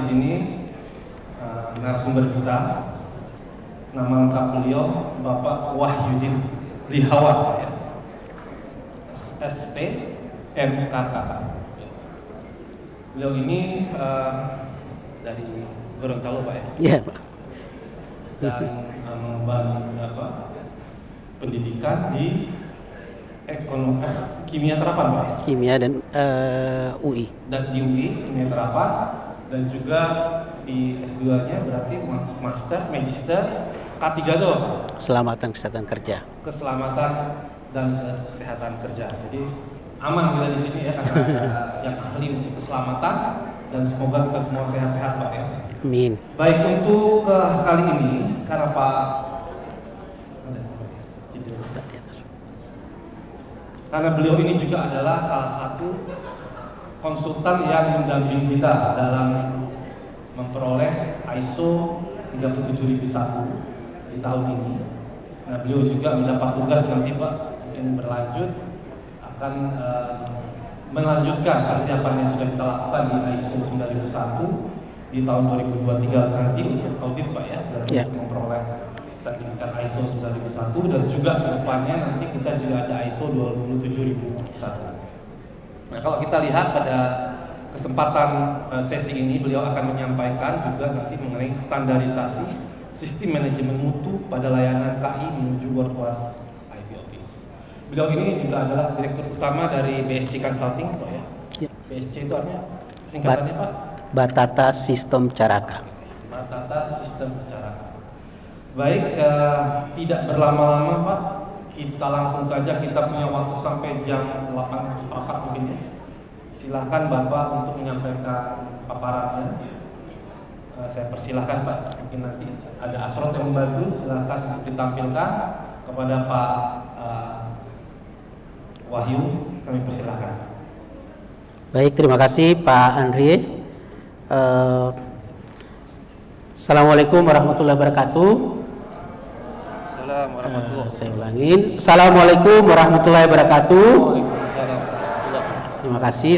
di sini narasumber kita. Nama lengkap beliau Bapak Wahyudin Lihawa, ya. ST MKK. Beliau ini dari Gorontalo, Pak, ya. Iya, Pak. Dan membangun pendidikan di ekonomi kimia terapan, Pak. Kimia dan UI. Dan di UI kimia terapan, dan juga di S2-nya berarti master, magister, K3 tuh. Keselamatan kesehatan kerja. Keselamatan dan kesehatan kerja. Jadi aman kita di sini, ya, karena ada yang ahli untuk keselamatan, dan semoga kita semua sehat-sehat, Pak, ya. Amin. Baik, untuk kali ini karena karena beliau ini juga adalah salah satu konsultan yang mendampingi kita dalam memperoleh ISO 37001 di tahun ini. Nah, beliau juga mendapat tugas nanti, Pak, mungkin berlanjut akan melanjutkan persiapan yang sudah kita lakukan di ISO 9001 di tahun 2023 nanti untuk audit, Pak, ya, dan untuk memperoleh sertifikat ISO 9001, dan juga ke depannya nanti kita juga ada ISO 27001. Nah, kalau kita lihat pada kesempatan sesi ini, beliau akan menyampaikan juga nanti mengenai standarisasi sistem manajemen mutu pada layanan KI menuju World Class IP Office. Beliau ini juga adalah direktur utama dari BSC Consulting, Pak, ya. BSC itu artinya singkatannya, Pak? Batata Sistem Caraka. Batata Sistem Caraka. Baik, tidak berlama-lama, Pak, kita langsung saja, kita punya waktu sampai jam 8.04 mungkin, ya. Silahkan Bapak untuk menyampaikan paparannya. Saya persilahkan, Pak, mungkin nanti ada Asrot yang membantu, silahkan untuk ditampilkan kepada Pak Wahyu, kami persilahkan. Baik, terima kasih Pak Andri. Assalamualaikum warahmatullahi wabarakatuh. Assalamualaikum warahmatullahi wabarakatuh. Saya ulangin. Assalamualaikum warahmatullahi wabarakatuh. Terima kasih.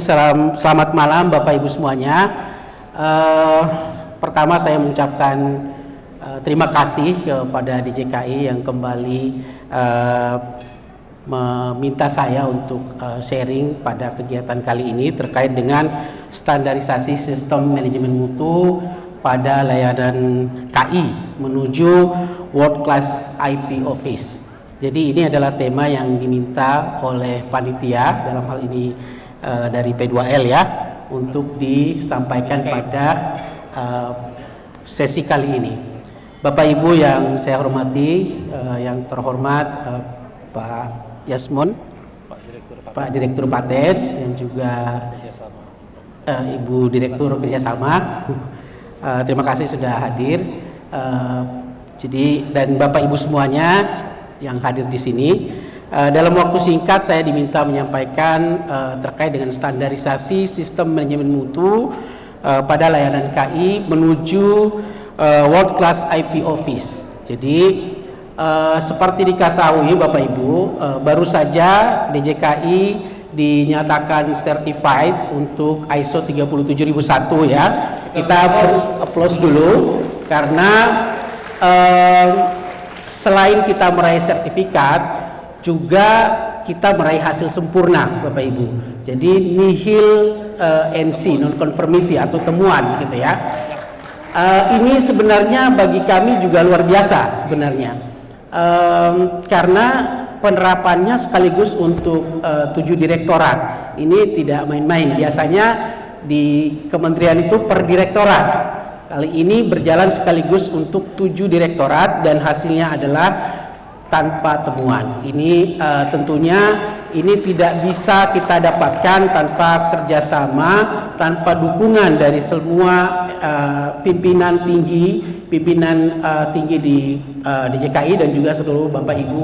Selamat malam Bapak Ibu semuanya. Pertama saya mengucapkan terima kasih kepada DJKI yang kembali meminta saya untuk sharing pada kegiatan kali ini terkait dengan standarisasi sistem manajemen mutu pada layanan KI menuju World Class IP Office. Jadi ini adalah tema yang diminta oleh panitia, dalam hal ini dari P2L, ya, untuk disampaikan pada sesi kali ini. Bapak Ibu yang saya hormati, yang terhormat Pak Yasmun, Pak Direktur Paten, dan juga Ibu Direktur Kerjasama. Terima kasih sudah hadir. Dan Bapak Ibu semuanya yang hadir di sini. Dalam waktu singkat saya diminta menyampaikan terkait dengan standarisasi sistem manajemen mutu pada layanan KI menuju World Class IP Office. Jadi seperti diketahui Bapak Ibu, baru saja DJKI dinyatakan certified untuk ISO 37001, ya. Kita applause dulu karena selain kita meraih sertifikat, juga kita meraih hasil sempurna, Bapak Ibu. Jadi nihil NC, non conformity atau temuan, gitu, ya. Ini sebenarnya bagi kami juga luar biasa sebenarnya, karena penerapannya sekaligus untuk 7 direktorat. Ini tidak main-main. Biasanya di kementerian itu per direktorat. Kali ini berjalan sekaligus untuk 7 direktorat dan hasilnya adalah tanpa temuan. Ini tentunya ini tidak bisa kita dapatkan tanpa kerjasama, tanpa dukungan dari semua pimpinan tinggi di DJKI dan juga seluruh Bapak Ibu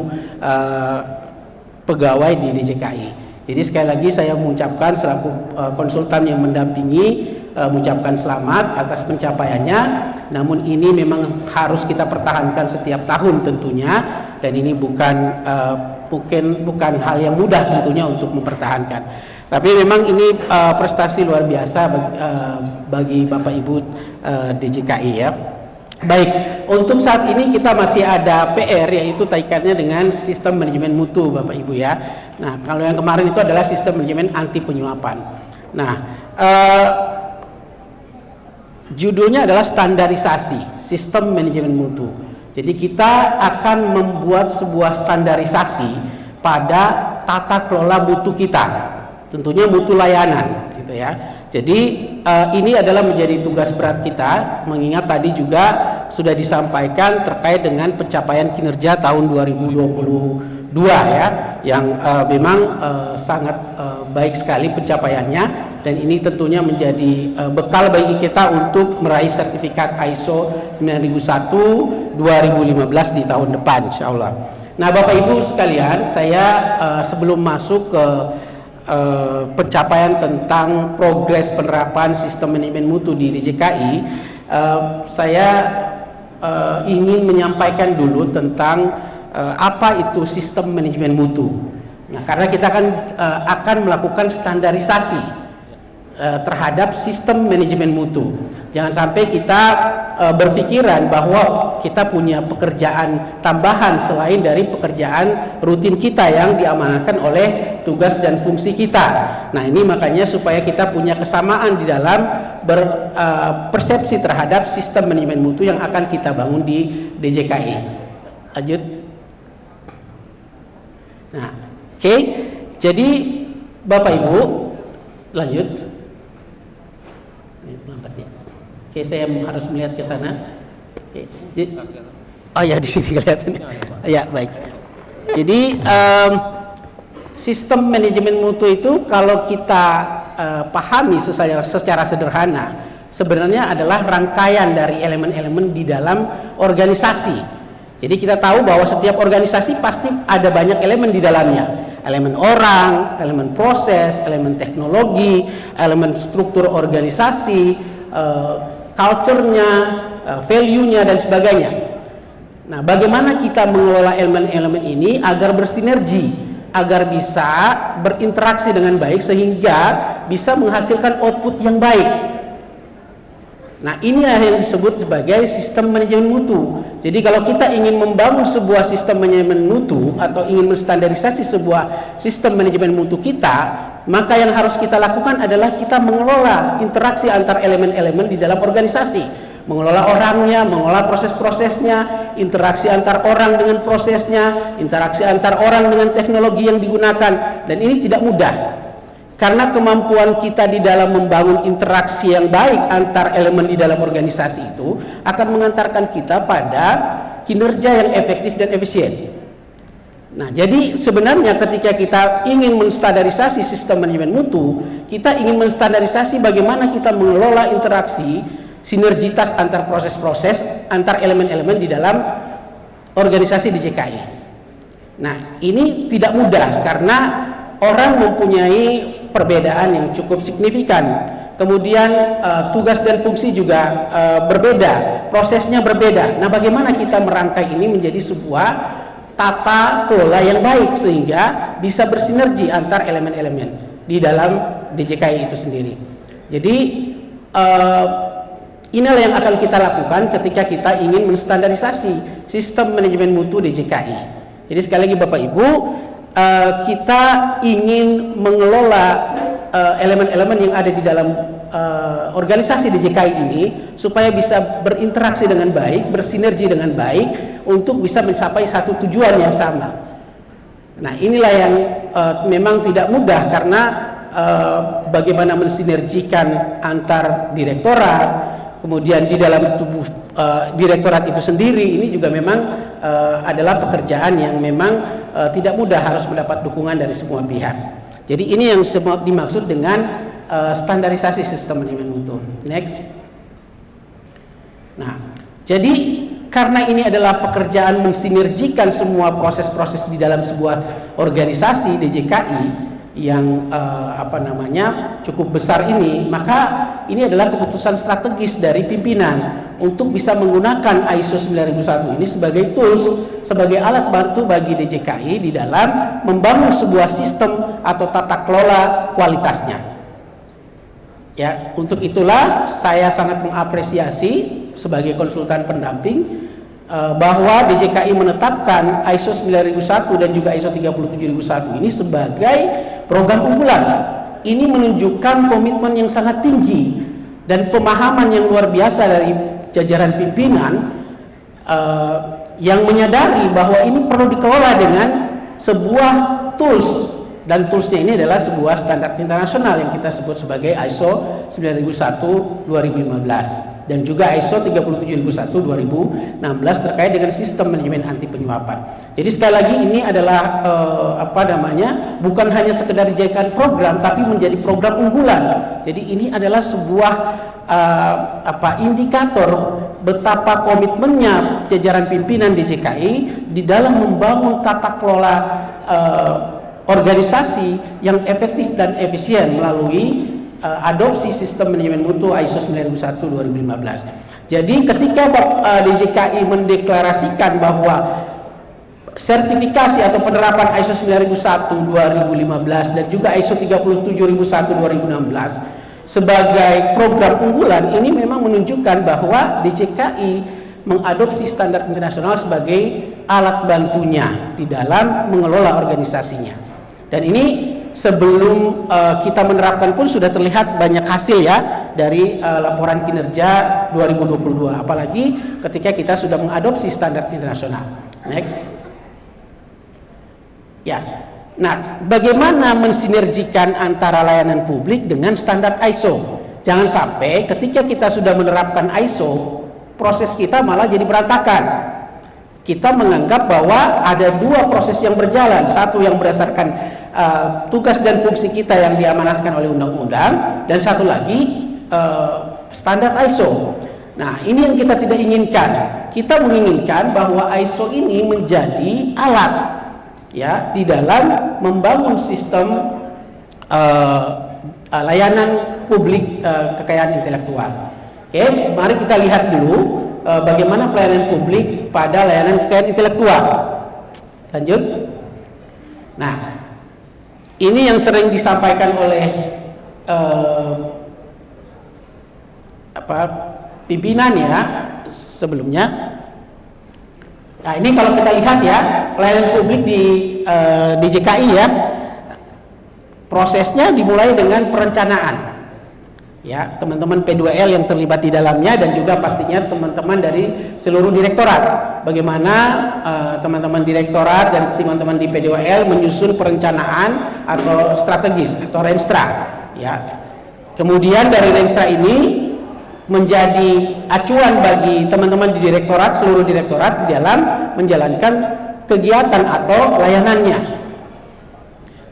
pegawai di DJKI. Jadi sekali lagi saya mengucapkan selaku konsultan yang mendampingi, mengucapkan selamat atas pencapaiannya. Namun ini memang harus kita pertahankan setiap tahun tentunya, dan ini bukan hal yang mudah tentunya untuk mempertahankan. Tapi memang ini prestasi luar biasa bagi Bapak Ibu DJKI ya. Baik, untuk saat ini kita masih ada PR, yaitu kaitannya dengan sistem manajemen mutu Bapak Ibu ya. Nah, kalau yang kemarin itu adalah sistem manajemen anti penyuapan. Nah, judulnya adalah standarisasi sistem manajemen mutu. Jadi kita akan membuat sebuah standarisasi pada tata kelola mutu kita, tentunya mutu layanan gitu ya. Jadi ini adalah menjadi tugas berat kita, mengingat tadi juga sudah disampaikan terkait dengan pencapaian kinerja tahun 2022 ya, yang memang sangat baik sekali pencapaiannya, dan ini tentunya menjadi bekal bagi kita untuk meraih sertifikat ISO 9001 2015 di tahun depan insyaallah. Nah, Bapak Ibu sekalian, saya sebelum masuk ke pencapaian tentang progres penerapan sistem manajemen mutu di DJKI, saya ingin menyampaikan dulu tentang apa itu sistem manajemen mutu. Nah, karena kita akan melakukan standarisasi terhadap sistem manajemen mutu. Jangan sampai kita berpikiran bahwa kita punya pekerjaan tambahan selain dari pekerjaan rutin kita yang diamanatkan oleh tugas dan fungsi kita. Nah, ini makanya supaya kita punya kesamaan di dalam berpersepsi terhadap sistem manajemen mutu yang akan kita bangun di DJKI. Lanjut. Nah, oke. Jadi Bapak Ibu, lanjut. Oke, saya harus melihat ke sana. Oke. Oh ya, di sini kelihatan. Ya, baik. Jadi sistem manajemen mutu itu kalau kita pahami secara sederhana, sebenarnya adalah rangkaian dari elemen-elemen di dalam organisasi. Jadi kita tahu bahwa setiap organisasi pasti ada banyak elemen di dalamnya. Elemen orang, elemen proses, elemen teknologi, elemen struktur organisasi, culture-nya, value-nya dan sebagainya. Nah, bagaimana kita mengelola elemen-elemen ini agar bersinergi, agar bisa berinteraksi dengan baik sehingga bisa menghasilkan output yang baik. Nah, inilah yang disebut sebagai sistem manajemen mutu. Jadi kalau kita ingin membangun sebuah sistem manajemen mutu atau ingin menstandarisasi sebuah sistem manajemen mutu kita, maka yang harus kita lakukan adalah kita mengelola interaksi antar elemen-elemen di dalam organisasi, mengelola orangnya, mengelola proses-prosesnya, interaksi antar orang dengan prosesnya, interaksi antar orang dengan teknologi yang digunakan, dan ini tidak mudah. Karena kemampuan kita di dalam membangun interaksi yang baik antar elemen di dalam organisasi itu akan mengantarkan kita pada kinerja yang efektif dan efisien. Nah, jadi sebenarnya ketika kita ingin menstandarisasi sistem manajemen mutu, kita ingin menstandarisasi bagaimana kita mengelola interaksi, sinergitas antar proses-proses, antar elemen-elemen di dalam organisasi DJKI. Nah, ini tidak mudah karena orang mempunyai perbedaan yang cukup signifikan. Kemudian tugas dan fungsi juga berbeda, prosesnya berbeda. Nah, bagaimana kita merangkai ini menjadi sebuah tata kelola yang baik sehingga bisa bersinergi antar elemen-elemen di dalam DJKI itu sendiri. Jadi inilah yang akan kita lakukan ketika kita ingin menstandarisasi sistem manajemen mutu DJKI. Jadi sekali lagi Bapak Ibu, kita ingin mengelola elemen-elemen yang ada di dalam organisasi DJKI ini supaya bisa berinteraksi dengan baik, bersinergi dengan baik untuk bisa mencapai satu tujuan yang sama. Nah, inilah yang memang tidak mudah karena bagaimana mensinergikan antar direktorat, kemudian di dalam tubuh direktorat itu sendiri ini juga memang adalah pekerjaan yang memang tidak mudah, harus mendapat dukungan dari semua pihak. Jadi ini yang semua dimaksud dengan standarisasi sistem manajemen mutu. Next. Nah, jadi karena ini adalah pekerjaan mensinergikan semua proses-proses di dalam sebuah organisasi DJKI, yang cukup besar ini, maka ini adalah keputusan strategis dari pimpinan untuk bisa menggunakan ISO 9001 ini sebagai tools, sebagai alat bantu bagi DJKI di dalam membangun sebuah sistem atau tata kelola kualitasnya. Ya, untuk itulah saya sangat mengapresiasi sebagai konsultan pendamping bahwa DJKI menetapkan ISO 9001 dan juga ISO 37001 ini sebagai program unggulan. Ini menunjukkan komitmen yang sangat tinggi dan pemahaman yang luar biasa dari jajaran pimpinan yang menyadari bahwa ini perlu dikelola dengan sebuah tools, dan toolsnya ini adalah sebuah standar internasional yang kita sebut sebagai ISO 9001 2015 dan juga ISO 37001 2016 terkait dengan sistem manajemen anti penyuapan. Jadi sekali lagi ini adalah bukan hanya sekedar dijadikan program, tapi menjadi program unggulan. Jadi ini adalah sebuah indikator betapa komitmennya jajaran pimpinan DJKI di dalam membangun tata kelola organisasi yang efektif dan efisien melalui adopsi sistem manajemen mutu ISO 9001 2015. Jadi ketika DJKI mendeklarasikan bahwa sertifikasi atau penerapan ISO 9001 2015 dan juga ISO 37001 2016 sebagai program unggulan, ini memang menunjukkan bahwa DJKI mengadopsi standar internasional sebagai alat bantunya di dalam mengelola organisasinya. Dan ini sebelum kita menerapkan pun sudah terlihat banyak hasil ya dari laporan kinerja 2022, apalagi ketika kita sudah mengadopsi standar internasional. Next. Ya. Nah, bagaimana mensinergikan antara layanan publik dengan standar ISO? Jangan sampai ketika kita sudah menerapkan ISO, proses kita malah jadi berantakan. Kita menganggap bahwa ada dua proses yang berjalan, satu yang berdasarkan tugas dan fungsi kita yang diamanatkan oleh undang-undang, dan satu lagi standar ISO. Nah, ini yang kita tidak inginkan. Kita menginginkan bahwa ISO ini menjadi alat ya di dalam membangun sistem layanan publik kekayaan intelektual. Oke, mari kita lihat dulu bagaimana pelayanan publik pada layanan kekayaan intelektual. Lanjut. Nah, ini yang sering disampaikan oleh pimpinan ya sebelumnya. Nah, ini kalau kita lihat ya pelayanan publik di DJKI ya, prosesnya dimulai dengan perencanaan. Ya, teman-teman P2L yang terlibat di dalamnya dan juga pastinya teman-teman dari seluruh direktorat. Bagaimana teman-teman direktorat dan teman-teman di P2L menyusun perencanaan atau strategis atau renstra. Ya. Kemudian dari renstra ini menjadi acuan bagi teman-teman di direktorat, seluruh direktorat di dalam menjalankan kegiatan atau layanannya.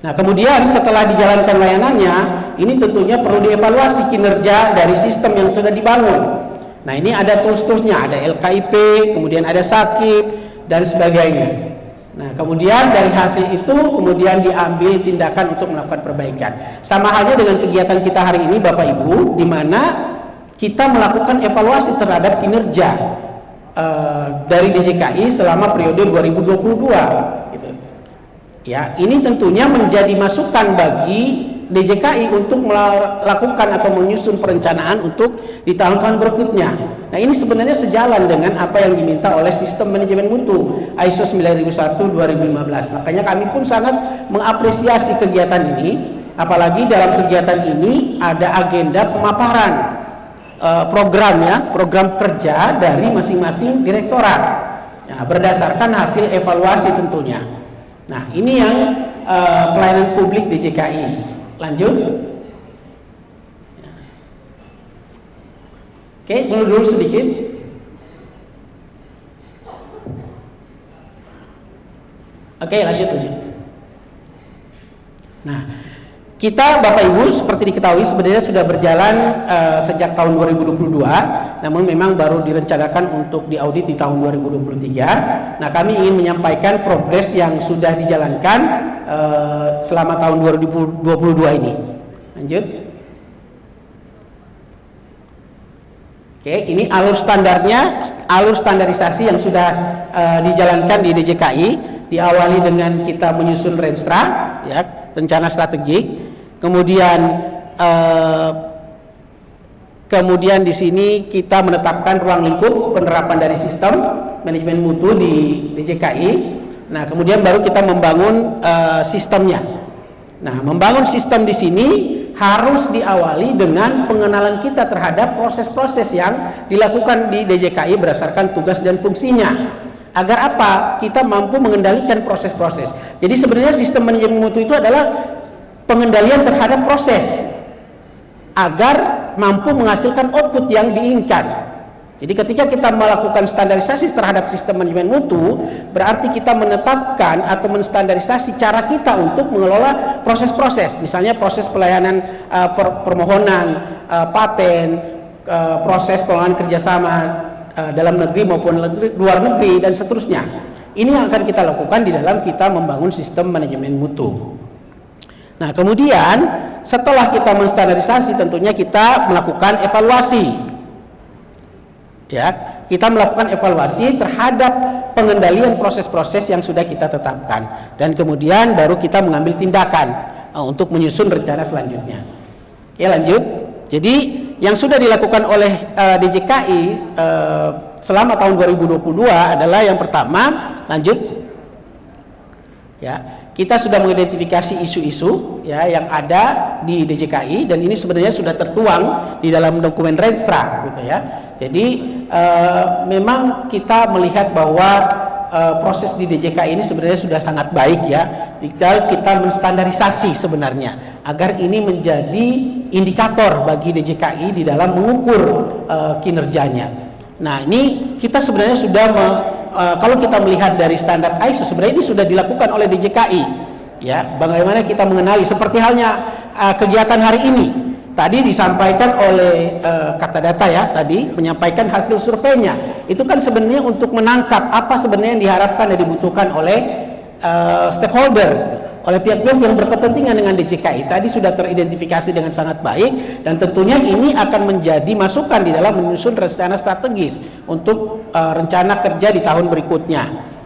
Nah, kemudian setelah dijalankan layanannya, ini tentunya perlu dievaluasi kinerja dari sistem yang sudah dibangun. Nah, ini ada tools-toolsnya, ada LKIP, kemudian ada SAKIP, dan sebagainya. Nah, kemudian dari hasil itu kemudian diambil tindakan untuk melakukan perbaikan. Sama halnya dengan kegiatan kita hari ini, Bapak Ibu, di mana kita melakukan evaluasi terhadap kinerja dari DJKI selama periode 2022. Gitu. Ya, ini tentunya menjadi masukan bagi DJKI untuk melakukan atau menyusun perencanaan untuk di tahun-tahun berikutnya. Nah, ini sebenarnya sejalan dengan apa yang diminta oleh sistem manajemen mutu ISO 9001 2015. Makanya kami pun sangat mengapresiasi kegiatan ini, apalagi dalam kegiatan ini ada agenda pemaparan program ya, program kerja dari masing-masing direktorat ya, berdasarkan hasil evaluasi tentunya. Nah, ini yang pelayanan publik DJKI. Lanjut. Oke, mundur dulu sedikit. Oke, lanjut. Nah, Kita Bapak Ibu seperti diketahui sebenarnya sudah berjalan sejak tahun 2022, namun memang baru direncanakan untuk diaudit di tahun 2023. Nah, kami ingin menyampaikan progres yang sudah dijalankan selama tahun 2022 ini. Lanjut. Oke, ini alur standarnya, alur standarisasi yang sudah dijalankan di DJKI, diawali dengan kita menyusun Renstra, ya, rencana strategik. Kemudian di sini kita menetapkan ruang lingkup penerapan dari sistem manajemen mutu di DJKI. Nah, kemudian baru kita membangun sistemnya. Nah, membangun sistem di sini harus diawali dengan pengenalan kita terhadap proses-proses yang dilakukan di DJKI berdasarkan tugas dan fungsinya. Agar apa? Kita mampu mengendalikan proses-proses. Jadi sebenarnya sistem manajemen mutu itu adalah pengendalian terhadap proses agar mampu menghasilkan output yang diinginkan. Jadi ketika kita melakukan standarisasi terhadap sistem manajemen mutu, berarti kita menetapkan atau menstandarisasi cara kita untuk mengelola proses-proses, misalnya proses pelayanan permohonan paten, proses pengelolaan kerjasama dalam negeri maupun luar negeri dan seterusnya. Ini yang akan kita lakukan di dalam kita membangun sistem manajemen mutu. Nah, kemudian setelah kita menstandarisasi, tentunya kita melakukan evaluasi. Ya, kita melakukan evaluasi terhadap pengendalian proses-proses yang sudah kita tetapkan, dan kemudian baru kita mengambil tindakan untuk menyusun rencana selanjutnya. Oke, lanjut. Jadi yang sudah dilakukan oleh DJKI selama tahun 2022 adalah yang pertama, lanjut. Ya. Kita sudah mengidentifikasi isu-isu ya yang ada di DJKI, dan ini sebenarnya sudah tertuang di dalam dokumen Renstra gitu ya. Jadi memang kita melihat bahwa proses di DJKI ini sebenarnya sudah sangat baik ya. Tinggal kita menstandarisasi sebenarnya agar ini menjadi indikator bagi DJKI di dalam mengukur kinerjanya. Nah, ini kita sebenarnya sudah kalau kita melihat dari standar ISO, sebenarnya ini sudah dilakukan oleh DJKI. Ya, bagaimana kita mengenali, seperti halnya kegiatan hari ini. Tadi disampaikan oleh Kata Data ya, tadi menyampaikan hasil surveinya. Itu kan sebenarnya untuk menangkap apa sebenarnya yang diharapkan dan dibutuhkan oleh stakeholder, oleh pihak-pihak yang berkepentingan dengan DJKI. Tadi sudah teridentifikasi dengan sangat baik, dan tentunya ini akan menjadi masukan di dalam menyusun rencana strategis untuk rencana kerja di tahun berikutnya.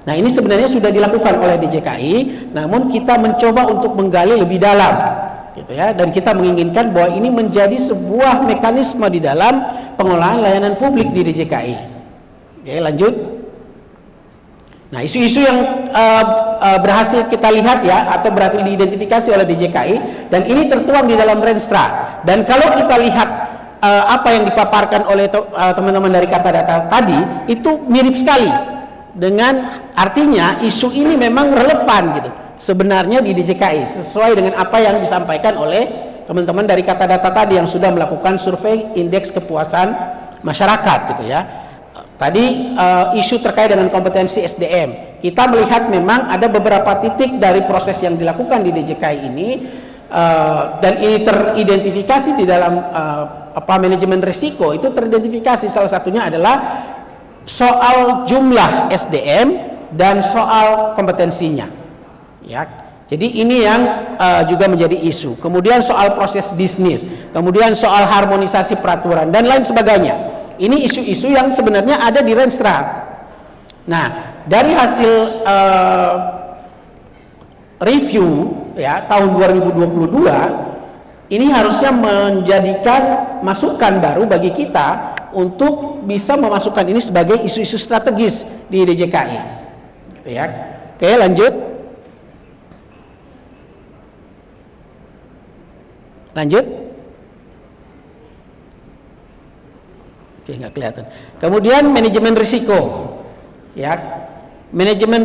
Nah, ini sebenarnya sudah dilakukan oleh DJKI, namun kita mencoba untuk menggali lebih dalam gitu ya, dan kita menginginkan bahwa ini menjadi sebuah mekanisme di dalam pengelolaan layanan publik di DJKI. Oke, lanjut. Nah, isu-isu yang berhasil kita lihat ya, atau berhasil diidentifikasi oleh DJKI, dan ini tertuang di dalam Renstra. Dan kalau kita lihat apa yang dipaparkan oleh teman-teman dari Kata Data tadi, itu mirip sekali dengan, artinya isu ini memang relevan gitu sebenarnya di DJKI, sesuai dengan apa yang disampaikan oleh teman-teman dari Kata Data tadi yang sudah melakukan survei indeks kepuasan masyarakat gitu ya. Tadi isu terkait dengan kompetensi SDM, kita melihat memang ada beberapa titik dari proses yang dilakukan di DJKI ini, dan ini teridentifikasi di dalam manajemen risiko. Itu teridentifikasi, salah satunya adalah soal jumlah SDM dan soal kompetensinya ya. Jadi ini yang juga menjadi isu. Kemudian soal proses bisnis, kemudian soal harmonisasi peraturan dan lain sebagainya. Ini isu-isu yang sebenarnya ada di Renstra. Nah, dari hasil review ya tahun 2022, ini harusnya menjadikan masukan baru bagi kita untuk bisa memasukkan ini sebagai isu-isu strategis di DJKI. Gitu ya. Oke, lanjut. Lanjut. Oke, nggak kelihatan. Kemudian manajemen risiko, ya, manajemen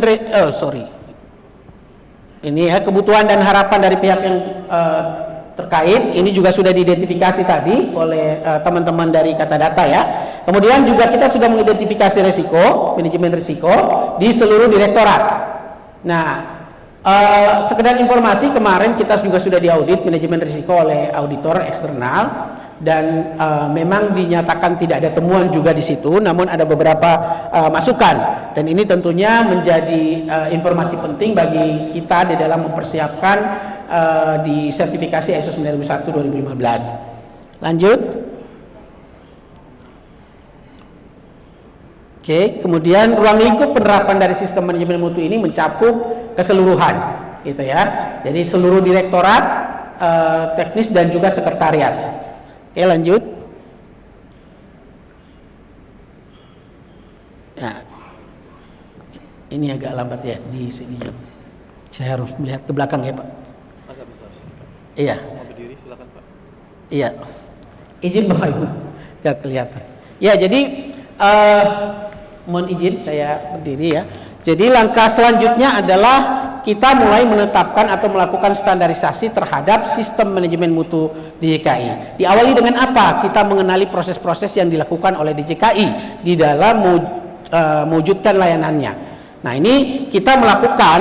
ini ya, kebutuhan dan harapan dari pihak yang terkait. Ini juga sudah diidentifikasi tadi oleh teman-teman dari Kata Data ya. Kemudian juga kita sudah mengidentifikasi risiko, manajemen risiko di seluruh direktorat. Nah, Sekedar informasi, kemarin kita juga sudah diaudit manajemen risiko oleh auditor eksternal dan memang dinyatakan tidak ada temuan juga di situ, namun ada beberapa masukan, dan ini tentunya menjadi informasi penting bagi kita di dalam mempersiapkan di sertifikasi ISO 9001/2015. Lanjut. Oke, kemudian ruang lingkup penerapan dari sistem manajemen mutu ini mencakup keseluruhan, gitu ya. Jadi seluruh direktorat, teknis dan juga sekretariat. Oke, lanjut. Nah, ini agak lambat ya di sini. Saya harus melihat ke belakang ya, Pak. Agak besar. Iya. Mau berdiri silakan, Pak. Iya. Izin Bapak Ibu, nggak kelihatan. Ya, jadi mohon izin saya berdiri ya. Jadi langkah selanjutnya adalah kita mulai menetapkan atau melakukan standarisasi terhadap sistem manajemen mutu DJKI. Diawali dengan apa? Kita mengenali proses-proses yang dilakukan oleh DJKI di dalam mewujudkan layanannya. Nah, ini kita melakukan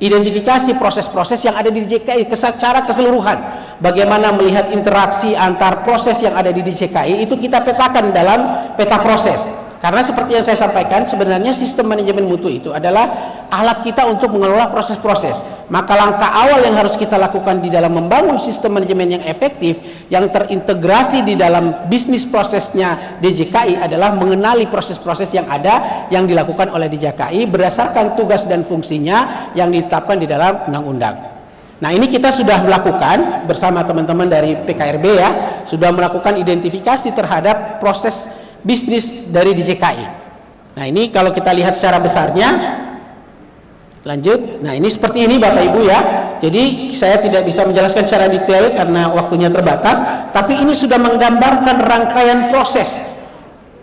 identifikasi proses-proses yang ada di DJKI secara keseluruhan. Bagaimana melihat interaksi antar proses yang ada di DJKI itu kita petakan dalam peta proses. Karena seperti yang saya sampaikan, sebenarnya sistem manajemen mutu itu adalah alat kita untuk mengelola proses-proses. Maka langkah awal yang harus kita lakukan di dalam membangun sistem manajemen yang efektif, yang terintegrasi di dalam bisnis prosesnya DJKI adalah mengenali proses-proses yang ada yang dilakukan oleh DJKI berdasarkan tugas dan fungsinya yang ditetapkan di dalam undang-undang. Nah, ini kita sudah melakukan bersama teman-teman dari PKRB ya, sudah melakukan identifikasi terhadap proses bisnis dari DJKI. Nah, ini kalau kita lihat secara besarnya, lanjut. Nah, ini seperti ini Bapak Ibu ya. Jadi saya tidak bisa menjelaskan secara detail karena waktunya terbatas, tapi ini sudah menggambarkan rangkaian proses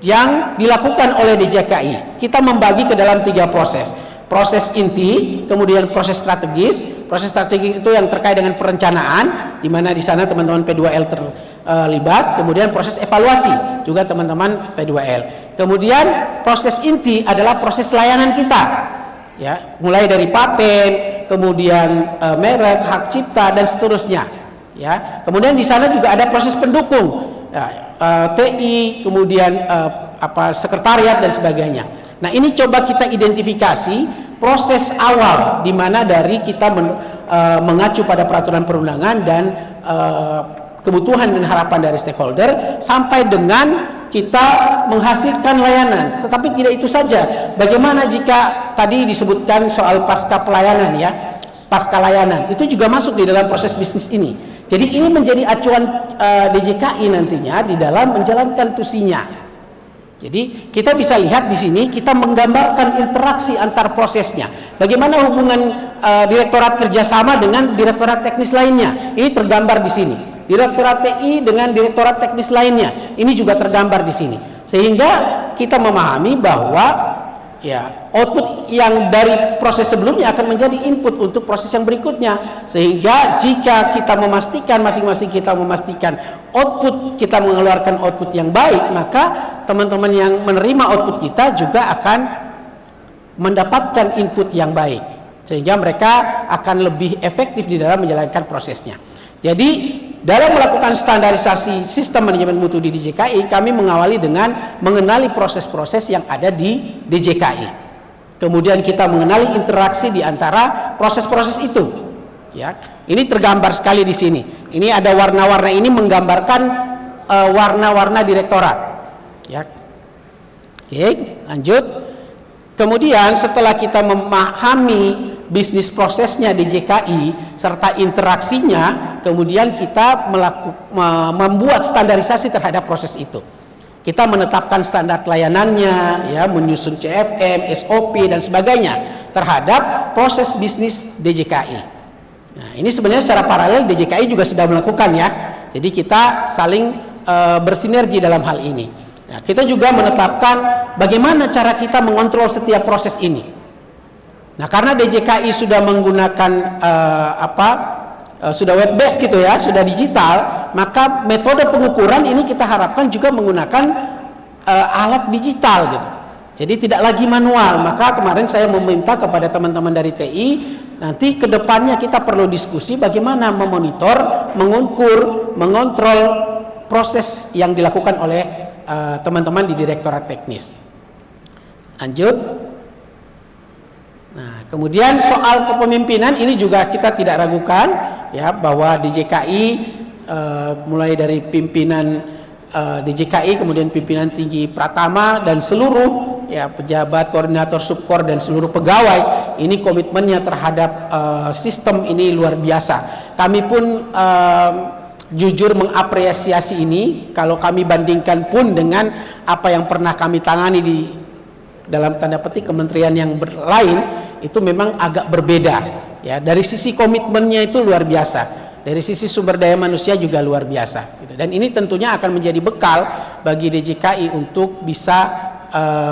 yang dilakukan oleh DJKI. Kita membagi ke dalam 3 proses. Proses inti, kemudian proses strategis. Proses strategis itu yang terkait dengan perencanaan, di mana di sana teman-teman P2L terlibat. Kemudian proses evaluasi, juga teman-teman P2L. Kemudian proses inti adalah proses layanan kita, ya, mulai dari paten, kemudian merek, hak cipta dan seterusnya. Ya, kemudian di sana juga ada proses pendukung, ya, TI, kemudian sekretariat dan sebagainya. Nah, ini coba kita identifikasi proses awal di mana dari kita mengacu pada peraturan perundangan dan kebutuhan dan harapan dari stakeholder sampai dengan kita menghasilkan layanan. Tetapi tidak itu saja. Bagaimana jika tadi disebutkan soal pasca pelayanan ya, pasca layanan itu juga masuk di dalam proses bisnis ini. Jadi ini menjadi acuan DJKI nantinya di dalam menjalankan tusinya. Jadi kita bisa lihat di sini kita menggambarkan interaksi antar prosesnya. Bagaimana hubungan direktorat kerjasama dengan direktorat teknis lainnya. Ini tergambar di sini. Direktorat TI dengan direktorat teknis lainnya. Ini juga tergambar di sini. Sehingga kita memahami bahwa ya output yang dari proses sebelumnya akan menjadi input untuk proses yang berikutnya. Sehingga jika kita memastikan masing-masing kita memastikan output kita mengeluarkan output yang baik, maka teman-teman yang menerima output kita juga akan mendapatkan input yang baik, sehingga mereka akan lebih efektif di dalam menjalankan prosesnya. Jadi dalam melakukan standarisasi sistem manajemen mutu di DJKI, kami mengawali dengan mengenali proses-proses yang ada di DJKI. Kemudian kita mengenali interaksi di antara proses-proses itu. Ya, ini tergambar sekali di sini. Ini ada warna-warna, ini menggambarkan warna-warna direktorat. Ya. Oke, lanjut. Kemudian setelah kita memahami bisnis prosesnya di DJKI serta interaksinya, kemudian kita membuat standarisasi terhadap proses itu. Kita menetapkan standar layanannya, ya, menyusun CFM, SOP dan sebagainya terhadap proses bisnis DJKI. Nah, ini sebenarnya secara paralel DJKI juga sudah melakukan ya. Jadi kita saling bersinergi dalam hal ini. Nah, kita juga menetapkan bagaimana cara kita mengontrol setiap proses ini. Nah, karena DJKI sudah menggunakan sudah web based gitu ya, sudah digital, maka metode pengukuran ini kita harapkan juga menggunakan alat digital gitu. Jadi tidak lagi manual. Maka kemarin saya meminta kepada teman-teman dari TI, nanti kedepannya kita perlu diskusi bagaimana memonitor, mengukur, mengontrol proses yang dilakukan oleh teman-teman di Direktorat Teknis. Lanjut. Nah, kemudian soal kepemimpinan ini juga kita tidak ragukan ya, bahwa DJKI mulai dari pimpinan DJKI, kemudian pimpinan tinggi Pratama dan seluruh ya pejabat, koordinator, subkor dan seluruh pegawai ini komitmennya terhadap sistem ini luar biasa. Kami pun jujur mengapresiasi ini kalau kami bandingkan pun dengan apa yang pernah kami tangani di dalam tanda petik kementerian yang lain, itu memang agak berbeda ya. Dari sisi komitmennya itu luar biasa, dari sisi sumber daya manusia juga luar biasa gitu. Dan ini tentunya akan menjadi bekal bagi DJKI untuk bisa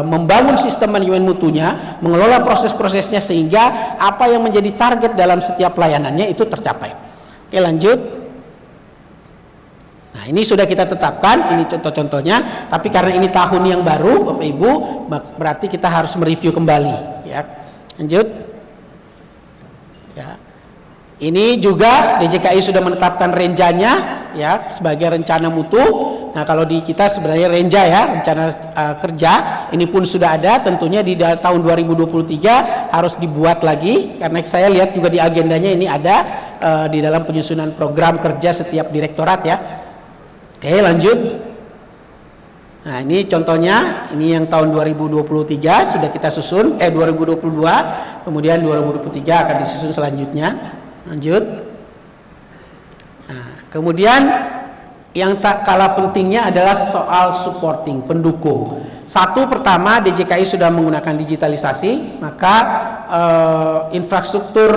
membangun sistem manajemen mutunya, mengelola proses-prosesnya sehingga apa yang menjadi target dalam setiap pelayanannya itu tercapai. Oke, lanjut. Nah, ini sudah kita tetapkan, ini contoh-contohnya, tapi karena ini tahun yang baru Bapak Ibu, berarti kita harus mereview kembali ya. Lanjut. Ya. Ini juga DJKI sudah menetapkan renjanya ya sebagai rencana mutu. Nah, kalau di kita sebenarnya renja ya, rencana kerja ini pun sudah ada, tentunya di tahun 2023 harus dibuat lagi karena saya lihat juga di agendanya ini ada di dalam penyusunan program kerja setiap direktorat ya. Oke, lanjut. Nah, ini contohnya, ini yang tahun 2023 sudah kita susun, 2022, kemudian 2023 akan disusun selanjutnya. Lanjut. Nah, kemudian yang tak kalah pentingnya adalah soal supporting, pendukung. Satu, pertama DJKI sudah menggunakan digitalisasi, maka infrastruktur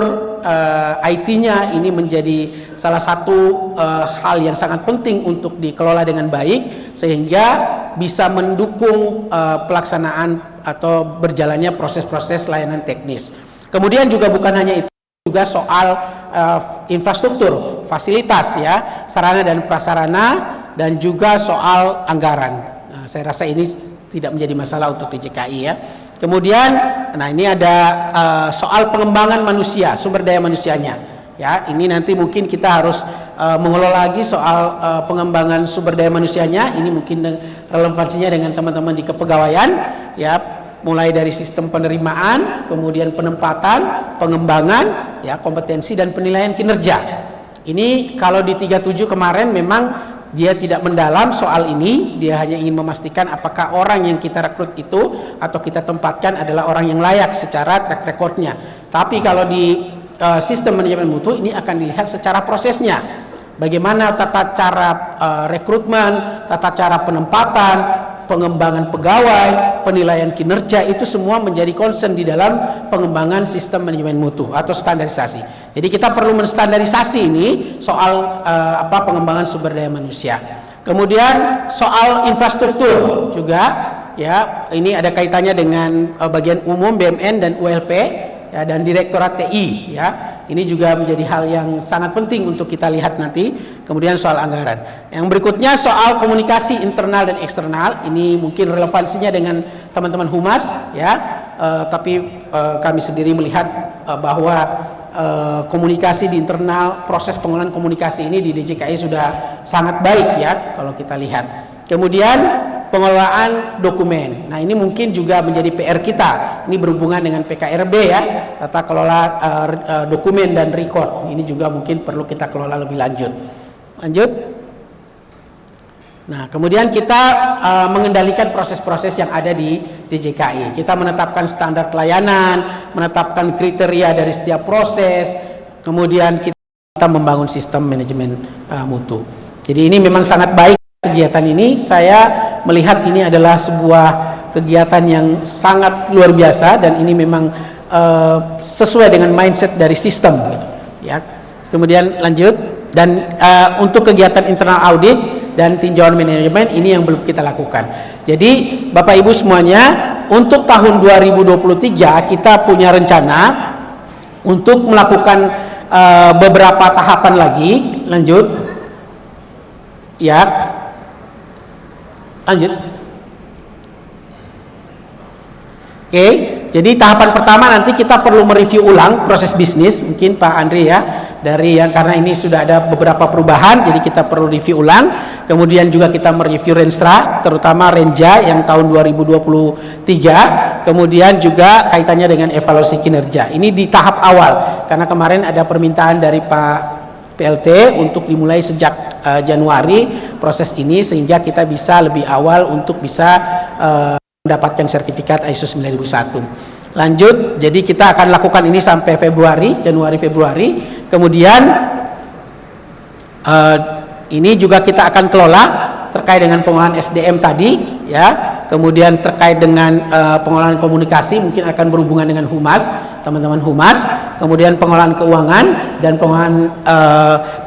IT-nya ini menjadi salah satu hal yang sangat penting untuk dikelola dengan baik sehingga bisa mendukung pelaksanaan atau berjalannya proses-proses layanan teknis. Kemudian juga bukan hanya itu, juga soal infrastruktur, fasilitas ya, sarana dan prasarana, dan juga soal anggaran. Nah, saya rasa ini tidak menjadi masalah untuk DJKI ya. Kemudian, nah ini ada soal pengembangan manusia, sumber daya manusianya. Ya, ini nanti mungkin kita harus mengelola lagi soal pengembangan sumber daya manusianya. Ini mungkin relevansinya dengan teman-teman di kepegawaian, ya, mulai dari sistem penerimaan, kemudian penempatan, pengembangan, ya, kompetensi dan penilaian kinerja. Ini kalau di 37 kemarin memang dia tidak mendalam soal ini, dia hanya ingin memastikan apakah orang yang kita rekrut itu atau kita tempatkan adalah orang yang layak secara track recordnya. Tapi kalau di sistem manajemen mutu ini akan dilihat secara prosesnya, bagaimana tata cara rekrutmen, tata cara penempatan, pengembangan pegawai, penilaian kinerja, itu semua menjadi concern di dalam pengembangan sistem manajemen mutu atau standarisasi. Jadi kita perlu menstandarisasi ini soal pengembangan sumber daya manusia. Kemudian soal infrastruktur juga ya, ini ada kaitannya dengan bagian umum BMN dan ULP ya, dan Direktorat TI ya. Ini juga menjadi hal yang sangat penting untuk kita lihat nanti. Kemudian soal anggaran. Yang berikutnya soal komunikasi internal dan eksternal. Ini mungkin relevansinya dengan teman-teman humas ya. Tapi kami sendiri melihat bahwa komunikasi di internal, proses pengelolaan komunikasi ini di DJKI sudah sangat baik ya kalau kita lihat. Kemudian pengelolaan dokumen. Nah, ini mungkin juga menjadi PR kita. Ini berhubungan dengan PKRB ya, tata kelola dokumen dan record. Ini juga mungkin perlu kita kelola lebih lanjut. Lanjut. Nah, kemudian kita mengendalikan proses-proses yang ada di DJKI. Kita menetapkan standar pelayanan, menetapkan kriteria dari setiap proses, kemudian kita membangun sistem manajemen mutu. Jadi ini memang sangat baik kegiatan ini. Saya melihat ini adalah sebuah kegiatan yang sangat luar biasa dan ini memang sesuai dengan mindset dari sistem gitu, ya. Kemudian lanjut, dan untuk kegiatan internal audit dan tinjauan manajemen ini yang belum kita lakukan. Jadi Bapak Ibu semuanya, untuk tahun 2023 kita punya rencana untuk melakukan beberapa tahapan lagi. Lanjut ya, lanjut. Oke, jadi tahapan pertama nanti kita perlu mereview ulang proses bisnis, mungkin Pak Andri ya, dari yang karena ini sudah ada beberapa perubahan, jadi kita perlu review ulang. Kemudian juga kita mereview Renstra, terutama Renja yang tahun 2023. Kemudian juga kaitannya dengan evaluasi kinerja. Ini di tahap awal, karena kemarin ada permintaan dari Pak PLT untuk dimulai sejak Januari proses ini, sehingga kita bisa lebih awal untuk bisa mendapatkan sertifikat ISO 9001. Lanjut, jadi kita akan lakukan ini sampai Januari-Februari. Kemudian ini juga kita akan kelola terkait dengan pengolahan SDM tadi, ya. Kemudian terkait dengan pengolahan komunikasi, mungkin akan berhubungan dengan Humas, teman-teman Humas. Kemudian pengolahan keuangan dan pengolahan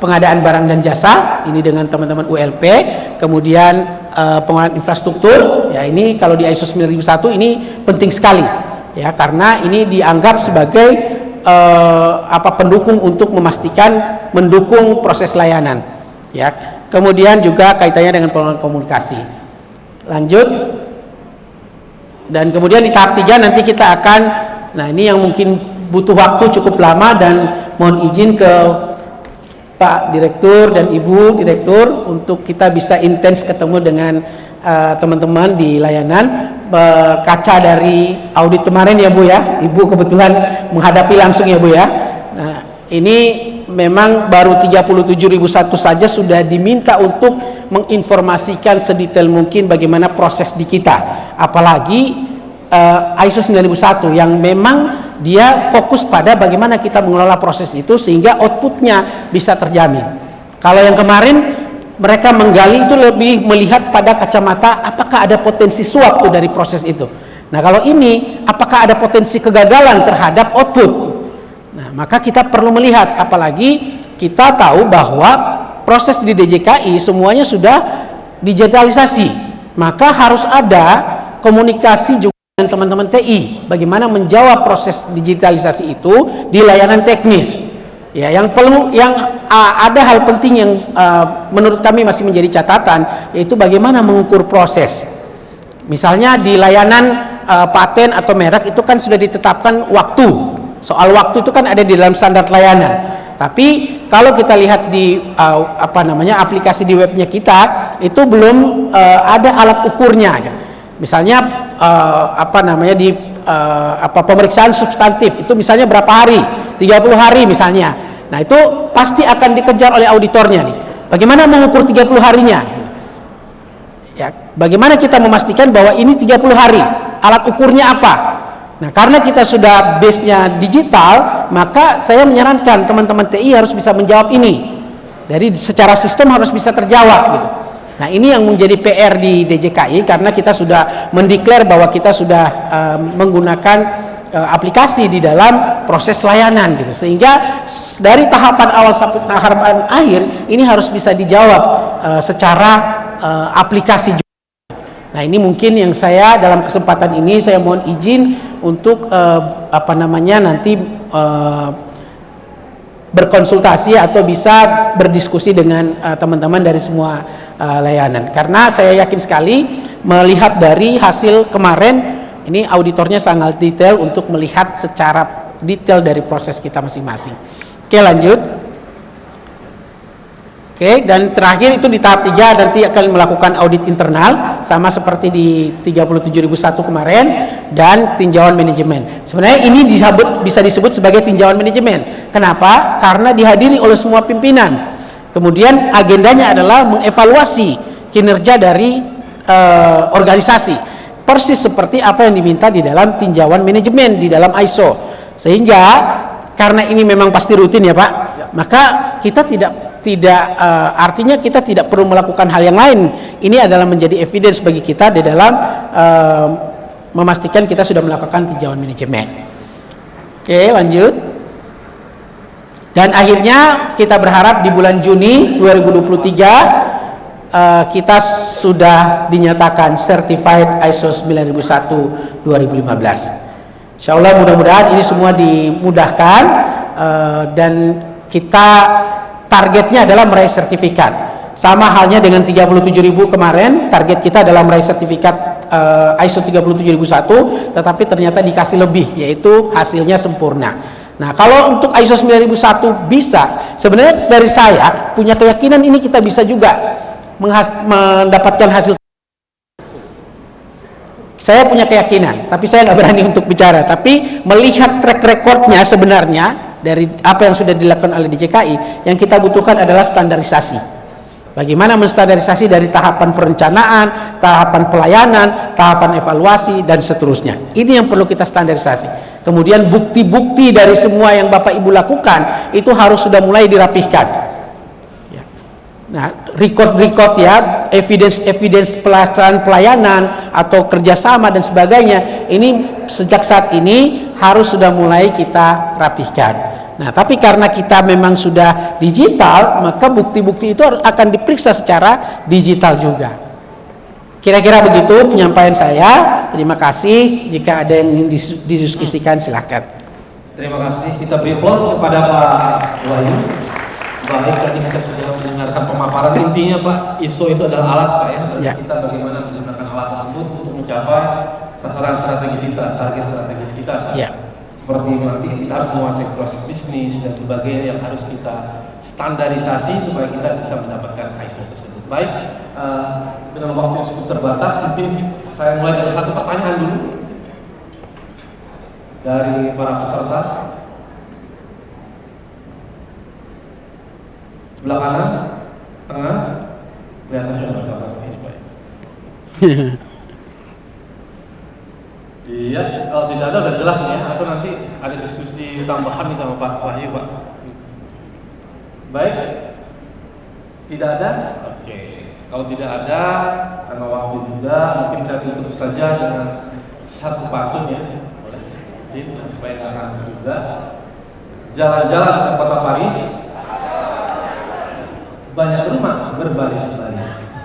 pengadaan barang dan jasa, ini dengan teman-teman ULP. Kemudian pengolahan infrastruktur, ya ini kalau di ISO 9001 ini penting sekali, ya karena ini dianggap sebagai pendukung untuk mendukung proses layanan, ya. Kemudian juga kaitannya dengan pengolahan komunikasi. Lanjut, dan kemudian di tahap 3 nanti kita akan, nah ini yang mungkin butuh waktu cukup lama, dan mohon izin ke Pak Direktur dan Ibu Direktur untuk kita bisa intens ketemu dengan teman-teman di layanan, berkaca dari audit kemarin ya Bu ya, Ibu kebetulan menghadapi langsung ya Bu ya. Nah ini memang baru 37.001 saja sudah diminta untuk menginformasikan sedetail mungkin bagaimana proses di kita, apalagi ISO 9001 yang memang dia fokus pada bagaimana kita mengelola proses itu sehingga outputnya bisa terjamin. Kalau yang kemarin mereka menggali itu lebih melihat pada kacamata apakah ada potensi suap tuh dari proses itu. Nah kalau ini apakah ada potensi kegagalan terhadap output. Nah maka kita perlu melihat, apalagi kita tahu bahwa proses di DJKI semuanya sudah digitalisasi, maka harus ada komunikasi juga dengan teman-teman TI, bagaimana menjawab proses digitalisasi itu di layanan teknis. Ya, yang ada hal penting yang menurut kami masih menjadi catatan, yaitu bagaimana mengukur proses. Misalnya di layanan paten atau merek itu kan sudah ditetapkan waktu. Soal waktu itu kan ada di dalam standar layanan. Tapi kalau kita lihat di aplikasi di webnya kita, itu belum ada alat ukurnya. Misalnya pemeriksaan substantif itu misalnya berapa hari, 30 hari misalnya. Nah itu pasti akan dikejar oleh auditornya nih. Bagaimana mengukur 30 harinya? Ya, bagaimana kita memastikan bahwa ini 30 hari? Alat ukurnya apa? Nah karena kita sudah base-nya digital, maka saya menyarankan teman-teman TI harus bisa menjawab ini. Dari secara sistem harus bisa terjawab gitu. Nah ini yang menjadi PR di DJKI, karena kita sudah mendeklar bahwa kita sudah menggunakan aplikasi di dalam proses layanan gitu, sehingga dari tahapan awal sampai tahapan akhir ini harus bisa dijawab secara aplikasi juga. Nah ini mungkin yang saya dalam kesempatan ini saya mohon izin untuk nanti berkonsultasi atau bisa berdiskusi dengan teman-teman dari semua layanan, karena saya yakin sekali melihat dari hasil kemarin ini auditornya sangat detail untuk melihat secara detail dari proses kita masing-masing. Oke lanjut. Oke, dan terakhir itu di tahap 3 nanti akan melakukan audit internal sama seperti di 37.001 kemarin, dan tinjauan manajemen. Sebenarnya ini bisa disebut sebagai tinjauan manajemen. Kenapa? Karena dihadiri oleh semua pimpinan. Kemudian agendanya adalah mengevaluasi kinerja dari organisasi, persis seperti apa yang diminta di dalam tinjauan manajemen di dalam ISO. Sehingga karena ini memang pasti rutin ya Pak, maka kita artinya kita tidak perlu melakukan hal yang lain. Ini adalah menjadi evidence bagi kita di dalam memastikan kita sudah melakukan tinjauan manajemen. Oke lanjut. Dan akhirnya kita berharap di bulan Juni 2023 kita sudah dinyatakan certified ISO 9001 2015. Insya Allah mudah-mudahan ini semua dimudahkan, dan kita targetnya adalah meraih sertifikat. Sama halnya dengan 37.000 kemarin, target kita adalah meraih sertifikat ISO 37001, tetapi ternyata dikasih lebih, yaitu hasilnya sempurna. Nah, kalau untuk ISO 9001 bisa, sebenarnya dari saya punya keyakinan ini kita bisa juga mendapatkan hasil. Saya punya keyakinan, tapi saya nggak berani untuk bicara. Tapi melihat track recordnya sebenarnya dari apa yang sudah dilakukan oleh DJKI, yang kita butuhkan adalah standarisasi. Bagaimana menstandarisasi dari tahapan perencanaan, tahapan pelayanan, tahapan evaluasi, dan seterusnya. Ini yang perlu kita standarisasi. Kemudian bukti-bukti dari semua yang Bapak Ibu lakukan itu harus sudah mulai dirapihkan. Nah, record ya, evidence pelaksanaan pelayanan atau kerjasama dan sebagainya, ini sejak saat ini harus sudah mulai kita rapihkan. Nah, tapi karena kita memang sudah digital, maka bukti-bukti itu akan diperiksa secara digital juga. Kira-kira begitu penyampaian saya. Terima kasih. Jika ada yang ingin didiskusikan, silakan. Terima kasih. Kita beri applause kepada Pak Wahyu. Baik, tadi kita sudah mendengarkan pemaparan. Intinya Pak, ISO itu adalah alat Pak ya. Kita bagaimana menggunakan alat tersebut untuk mencapai sasaran strategis kita, target strategis kita. Ya. Seperti nanti kita harus menguasai proses bisnis dan sebagainya yang harus kita standarisasi supaya kita bisa mendapatkan ISO tersebut. Baik, dengan waktu yang cukup terbatas, mungkin saya mulai dari satu pertanyaan dulu dari para peserta. Sebelah kanan, tengah, kelihatan juga peserta ini Pak. Iya, kalau tidak ada udah jelas ya, atau nanti ada diskusi tambahan nih sama Pak Wahyu Pak. Baik, tidak ada? Oke, kalau tidak ada, karena waktu juga, mungkin saya tutup saja dengan satu pantun ya, boleh, supaya nggak ngantuk juga. Jalan-jalan ke kota Paris, banyak rumah berbaris-baris,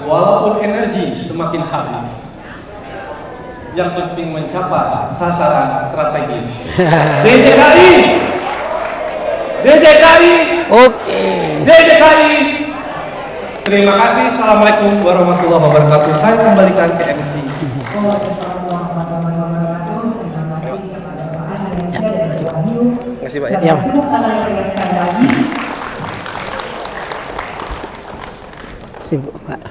walaupun energi semakin habis. Yang penting mencapai sasaran strategis. DJKI. Oke. DJKI. Terima kasih. Assalamualaikum warahmatullahi wabarakatuh. Saya kembalikan ke MC. Terima kasih Pak. Ya. Sibuk Pak.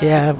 Ya.